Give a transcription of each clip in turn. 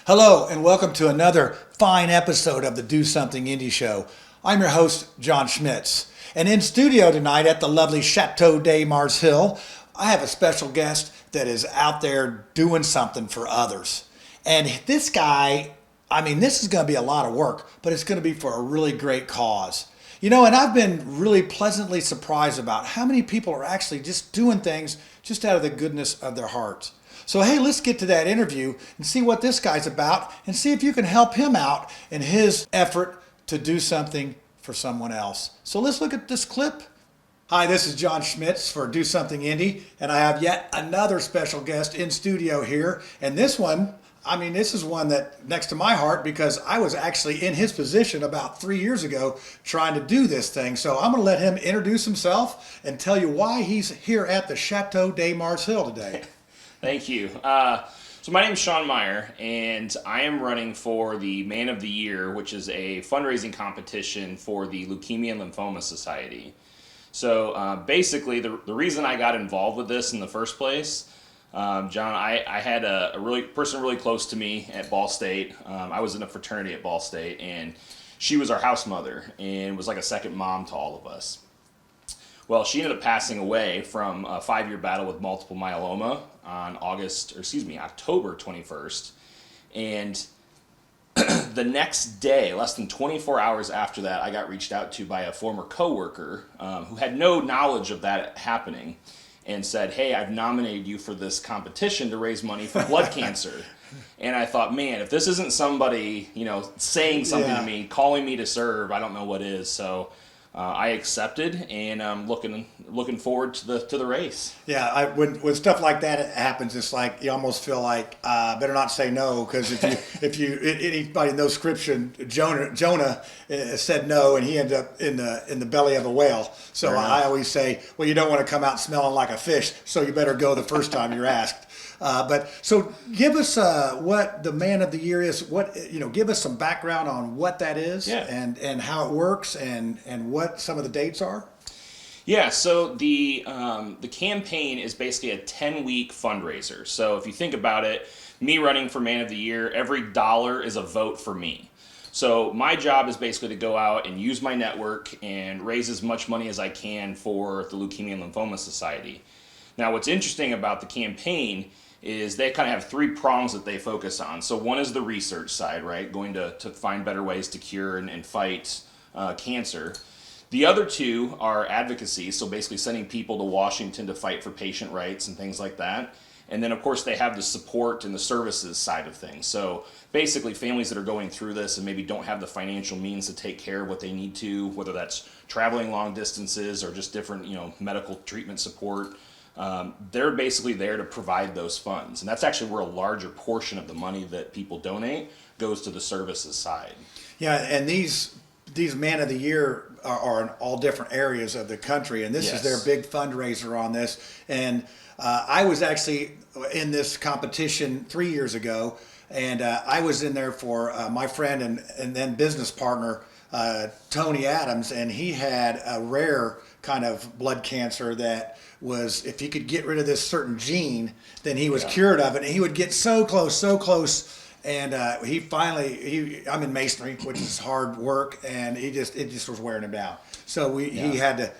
Hello, and welcome to another fine episode of the Do Something Indie Show. I'm your host, John Schmitz. And in studio tonight at the lovely Chateau de Mars Hill, I have a special guest that is out there doing something for others. And this guy, this is going to be a lot of work, but it's going to be for a really great cause. And I've been really pleasantly surprised about how many people are actually just doing things just out of the goodness of their hearts. So, hey, let's get to that interview and see what this guy's about and see if you can help him out in his effort to do something for someone else. So let's look at this clip. Hi, this is John Schmitz for Do Something Indie, and I have yet another special guest in studio here. And this one, this is one that next to my heart because I was actually in his position about 3 years ago trying to do this thing. So I'm going to let him introduce himself and tell you why he's here at the Chateau de Mars Hill today. Thank you. So my name is Shawn Meier, and I am running for the Man of the Year, which is a fundraising competition for the Leukemia and Lymphoma Society. So basically, the reason I got involved with this in the first place, John, I had a person really close to me at Ball State. I was in a fraternity at Ball State, and she was our house mother and was like a second mom to all of us. Well, she ended up passing away from a 5-year battle with multiple myeloma on October 21st. And the next day, less than 24 hours after that, I got reached out to by a former coworker who had no knowledge of that happening and said, hey, I've nominated you for this competition to raise money for blood cancer. And I thought, man, if this isn't somebody, saying something to me, calling me to serve, I don't know what is. So I accepted, and I'm looking forward to the race. Yeah, when stuff like that happens, it's like you almost feel like better not say no, because if anybody knows scripture, Jonah said no, and he ended up in the belly of a whale. So I always say, well, you don't want to come out smelling like a fish, so you better go the first time you're asked. So give us what the Man of the Year is. Give us some background on what that is, and how it works, and what some of the dates are. Yeah, so the campaign is basically a 10-week fundraiser. So if you think about it, me running for Man of the Year, every dollar is a vote for me. So my job is basically to go out and use my network and raise as much money as I can for the Leukemia and Lymphoma Society. Now, what's interesting about the campaign is they kind of have 3 prongs that they focus on. So one is the research side, right? Going to find better ways to cure and fight cancer. The other 2 are advocacy, so basically sending people to Washington to fight for patient rights and things like that. And then, of course, they have the support and the services side of things. So basically, families that are going through this and maybe don't have the financial means to take care of what they need to, whether that's traveling long distances or just different, medical treatment support, they're basically there to provide those funds. And that's actually where a larger portion of the money that people donate goes to the services side. Yeah, and these Man of the Year are in all different areas of the country, and this is their big fundraiser on this. And I was actually in this competition 3 years ago, and I was in there for my friend and then business partner, Tony Adams, and he had a rare kind of blood cancer that was, if he could get rid of this certain gene, then he was cured of it. And he would get so close. And I'm in masonry, which is hard work, and it just was wearing him down. So he had to,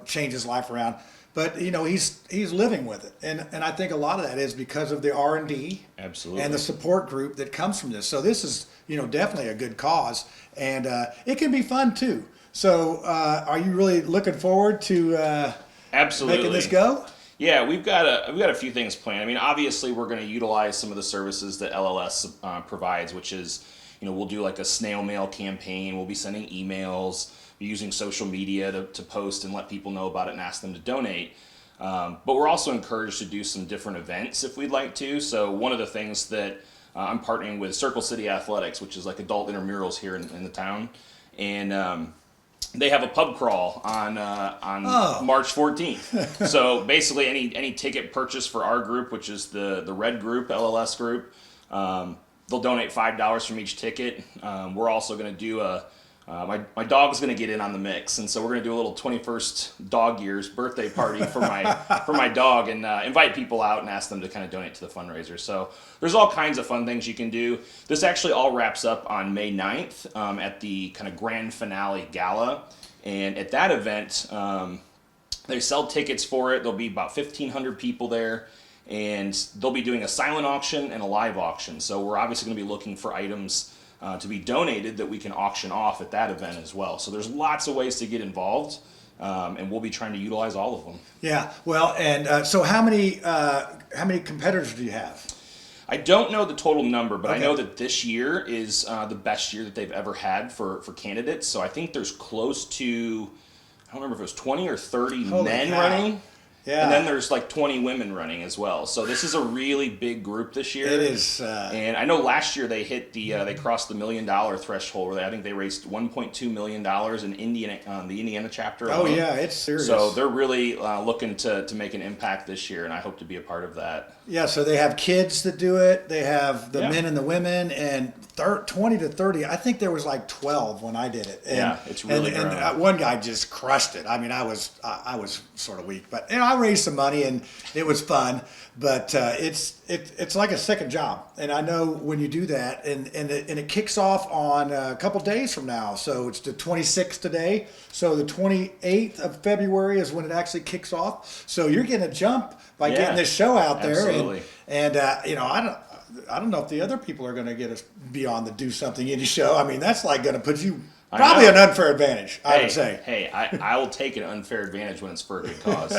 change his life around. But he's living with it, and I think a lot of that is because of the R&D, absolutely, and the support group that comes from this. So this is definitely a good cause, and it can be fun too. So are you really looking forward to absolutely making this go? Yeah, we've got a few things planned. Obviously, we're going to utilize some of the services that LLS provides, which is, we'll do like a snail mail campaign. We'll be sending emails, using social media to post and let people know about it and ask them to donate. But we're also encouraged to do some different events if we'd like to. So one of the things that I'm partnering with Circle City Athletics, which is like adult intramurals here in the town, and they have a pub crawl on March 14th. So basically, any ticket purchase for our group, which is the red group, LLS group, they'll donate $5 from each ticket. We're also going to do a my dog's going to get in on the mix, and so we're going to do a little 21st dog years birthday party for my dog, and invite people out and ask them to kind of donate to the fundraiser. So there's all kinds of fun things you can do. This actually all wraps up on May 9th at the kind of grand finale gala, and at that event they sell tickets for it. There'll be about 1,500 people there, and they'll be doing a silent auction and a live auction. So we're obviously going to be looking for items to be donated that we can auction off at that event as well. So there's lots of ways to get involved, and we'll be trying to utilize all of them. Yeah, well, and so how many competitors do you have? I don't know the total number, but Okay. I know that this year is the best year that they've ever had for candidates. So I think there's close to, I don't remember if it was 20 or 30 Holy men cow. running. Yeah. And then there's like 20 women running as well. So this is a really big group this year. It is. And I know last year they hit they crossed the $1 million threshold. I think they raised $1.2 million in the Indiana chapter. Oh alone. yeah, it's serious. So they're really looking to make an impact this year, and I hope to be a part of that. Yeah, so they have kids that do it. They have the Yeah. men and the women, and 20 to 30. I think there was like 12 when I did it. And, Yeah, it's really and grown. one guy just crushed it. I mean, I was sort of weak, but I raised some money and it was fun. But it's like a second job, and I know when you do that, and it kicks off on a couple days from now. So it's the 26th today. So the 28th of February is when it actually kicks off. So you're getting a jump by Yeah, getting this show out there, absolutely. and I don't know if the other people are going to get us be on the Do Something Indie show. I mean, that's like going to put you probably an unfair advantage, I would say. Hey, I will take an unfair advantage when it's for a good cause.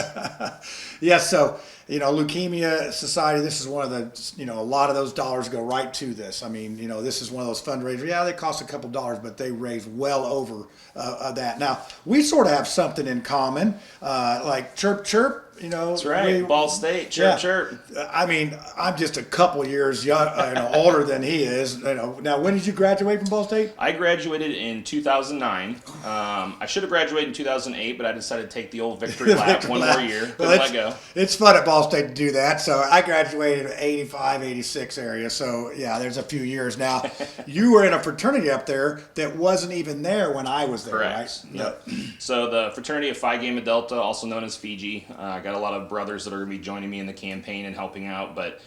Yes, so, Leukemia Society, this is one of the, a lot of those dollars go right to this. I mean, this is one of those fundraisers. Yeah, they cost a couple dollars, but they raise well over that. Now, we sort of have something in common, like Chirp Chirp. That's right. Ball State, chirp, chirp. I mean, I'm just a couple years older than he is. Now, when did you graduate from Ball State? I graduated in 2009. I should have graduated in 2008, but I decided to take the old victory lap one more year. Couldn't let go. It's fun at Ball State to do that. So I graduated in 85, 86 area. So, yeah, there's a few years now. You were in a fraternity up there that wasn't even there when I was there, Correct. right? Yep. So the fraternity of Phi Gamma Delta, also known as Fiji, got a lot of brothers that are going to be joining me in the campaign and helping out. But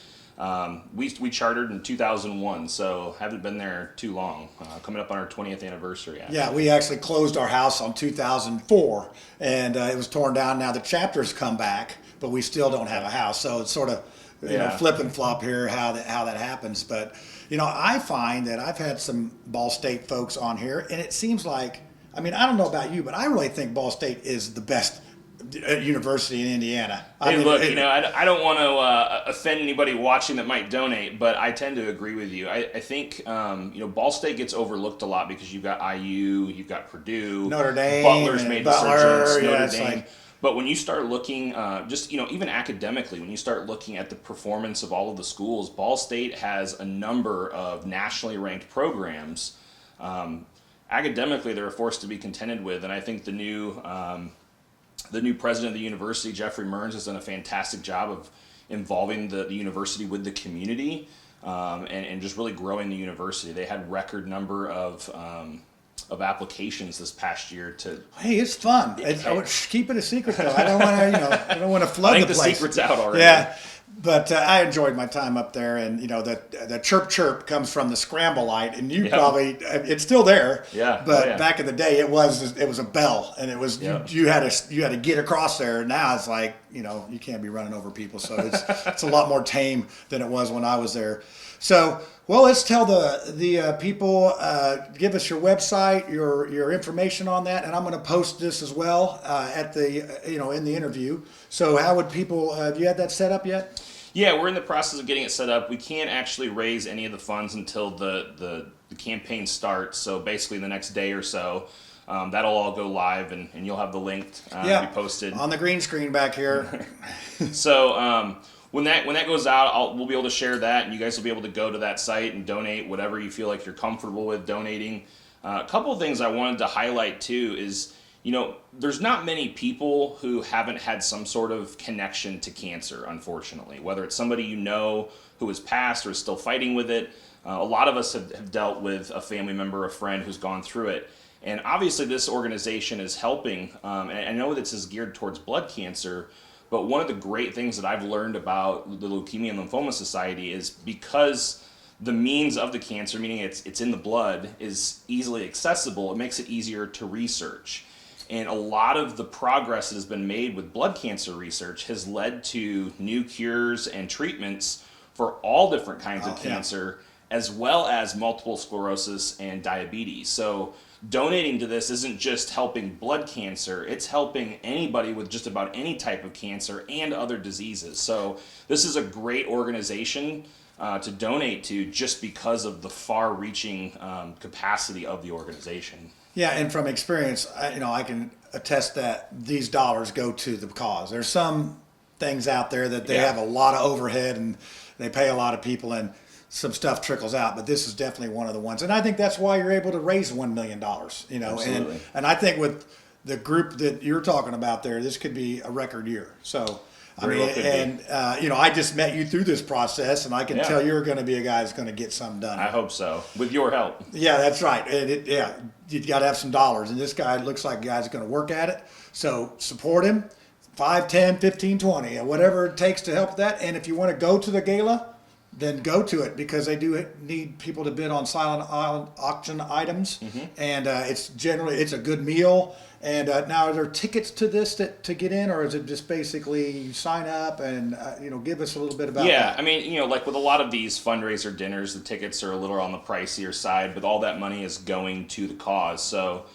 we chartered in 2001, so haven't been there too long. Coming up on our 20th anniversary. Actually. Yeah, we actually closed our house on 2004, and it was torn down. Now the chapter's come back, but we still don't have a house. So it's sort of flip and flop here how that happens. But I find that I've had some Ball State folks on here, and it seems like, I mean, I don't know about you, but I really think Ball State is the best university in Indiana. I don't want to offend anybody watching that might donate, but I tend to agree with you. I think Ball State gets overlooked a lot because you've got IU, you've got Purdue, Notre Dame, Butler's made resurgence, Notre Dame. Like, but when you start looking, even academically, when you start looking at the performance of all of the schools, Ball State has a number of nationally ranked programs. Academically, they're a force to be contended with, and I think the new president of the university, Jeffrey Mearns, has done a fantastic job of involving the university with the community and just really growing the university. They had record number of applications this past year to. Hey, it's fun. Keep it a secret though. I don't want to, I don't want to flood I think the the place. secret's out already. Yeah, but I enjoyed my time up there, and the chirp chirp comes from the scramble light, and you probably it's still there. Yeah. But back in the day, it was a bell, and it was you had to get across there. Now it's like you can't be running over people, so it's a lot more tame than it was when I was there. So. Well, let's tell the people, give us your website, your information on that, and I'm going to post this as well at the in the interview. So how would people? Have you had that set up yet? Yeah, we're in the process of getting it set up. We can't actually raise any of the funds until the campaign starts. So basically, the next day or so, that'll all go live, and you'll have the link to be posted on the green screen back here. So. When that goes out, we'll be able to share that, and you guys will be able to go to that site and donate whatever you feel like you're comfortable with donating. A couple of things I wanted to highlight too is, there's not many people who haven't had some sort of connection to cancer, unfortunately. Whether it's somebody who has passed or is still fighting with it, a lot of us have dealt with a family member, a friend who's gone through it. And obviously this organization is helping, and I know this is geared towards blood cancer, but one of the great things that I've learned about the Leukemia and Lymphoma Society is because the means of the cancer, meaning it's in the blood, is easily accessible, it makes it easier to research. And a lot of the progress that has been made with blood cancer research has led to new cures and treatments for all different kinds of cancer, as well as multiple sclerosis and diabetes. So donating to this isn't just helping blood cancer, it's helping anybody with just about any type of cancer and other diseases. So this is a great organization to donate to just because of the far-reaching capacity of the organization. Yeah, and from experience, I can attest that these dollars go to the cause. There's some things out there that they have a lot of overhead and they pay a lot of people and some stuff trickles out, but this is definitely one of the ones. And I think that's why you're able to raise $1 million, Absolutely. and I think with the group that you're talking about there, this could be a record year. So, I just met you through this process, and I can tell you're going to be a guy that's going to get something done. I hope so, with your help. Yeah, that's right. And you got to have some dollars, and this guy looks like a guy that's going to work at it. So support him, 5, 10, 15, 20, whatever it takes to help that. And if you want to go to the gala, then go to it, because they do need people to bid on silent auction items, and it's a good meal. And now, are there tickets to this to get in, or is it just basically you sign up and give us a little bit about that? Yeah, I mean, like with a lot of these fundraiser dinners, the tickets are a little on the pricier side, but all that money is going to the cause. So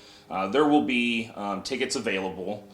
there will be tickets available.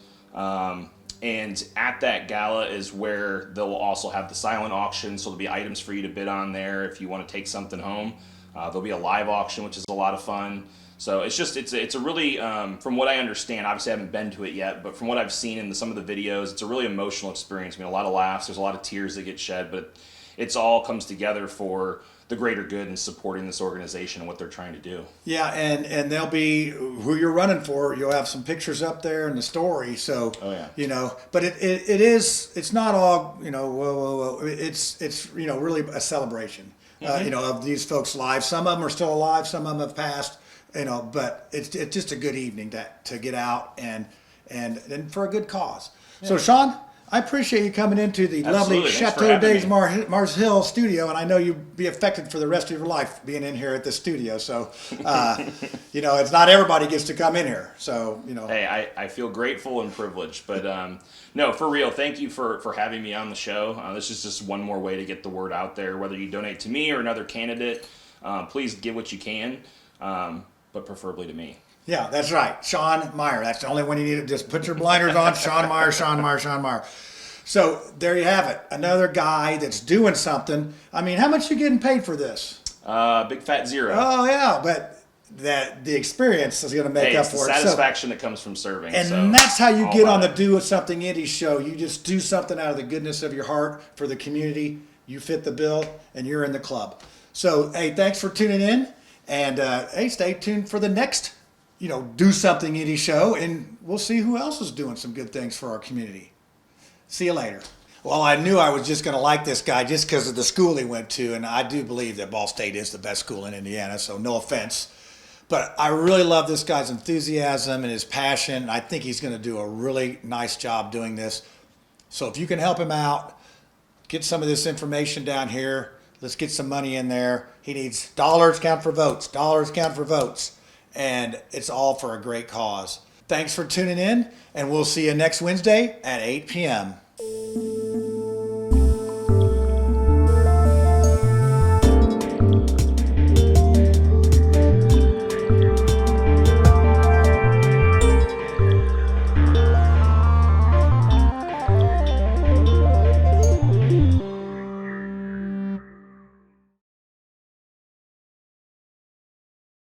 And at that gala is where they'll also have the silent auction, so there'll be items for you to bid on there if you want to take something home. There'll be a live auction, which is a lot of fun. So it's a really, from what I understand, obviously I haven't been to it yet, but from what I've seen in some of the videos, it's a really emotional experience. I mean, a lot of laughs, there's a lot of tears that get shed, but it's all comes together for the greater good and supporting this organization and what they're trying to do. Yeah, and they'll be who you're running for. You'll have some pictures up there in the story. So, but it's not all, it's really a celebration, of these folks' lives. Some of them are still alive, some of them have passed, but it's just a good evening to get out and for a good cause. Yeah. So, Shawn, I appreciate you coming into the lovely Chateau des Mars Hill studio, and I know you'll be affected for the rest of your life being in here at the studio. So, it's not everybody gets to come in here. So, Hey, I feel grateful and privileged, but no, for real, thank you for having me on the show. This is just one more way to get the word out there. Whether you donate to me or another candidate, please give what you can, but preferably to me. Yeah, that's right. Shawn Meier. That's the only one you need to just put your blinders on. Shawn Meier, Shawn Meier, Shawn Meier. So there you have it. Another guy that's doing something. I mean, how much you getting paid for this? Big fat zero. Oh, yeah, but the experience is going to make up for it. It's the satisfaction that comes from serving. And that's how you get on the Do Something Indie show. You just do something out of the goodness of your heart for the community. You fit the bill, and you're in the club. So, hey, thanks for tuning in. And, hey, stay tuned for the next Do Something Indie show, and we'll see who else is doing some good things for our community. See you later. Well, I knew I was just going to like this guy just because of the school he went to, and I do believe that Ball State is the best school in Indiana, so no offense. But I really love this guy's enthusiasm and his passion. I think he's going to do a really nice job doing this. So if you can help him out, get some of this information down here. Let's get some money in there. He needs dollars count for votes, dollars count for votes. And it's all for a great cause. Thanks for tuning in, and we'll see you next Wednesday at 8 p.m.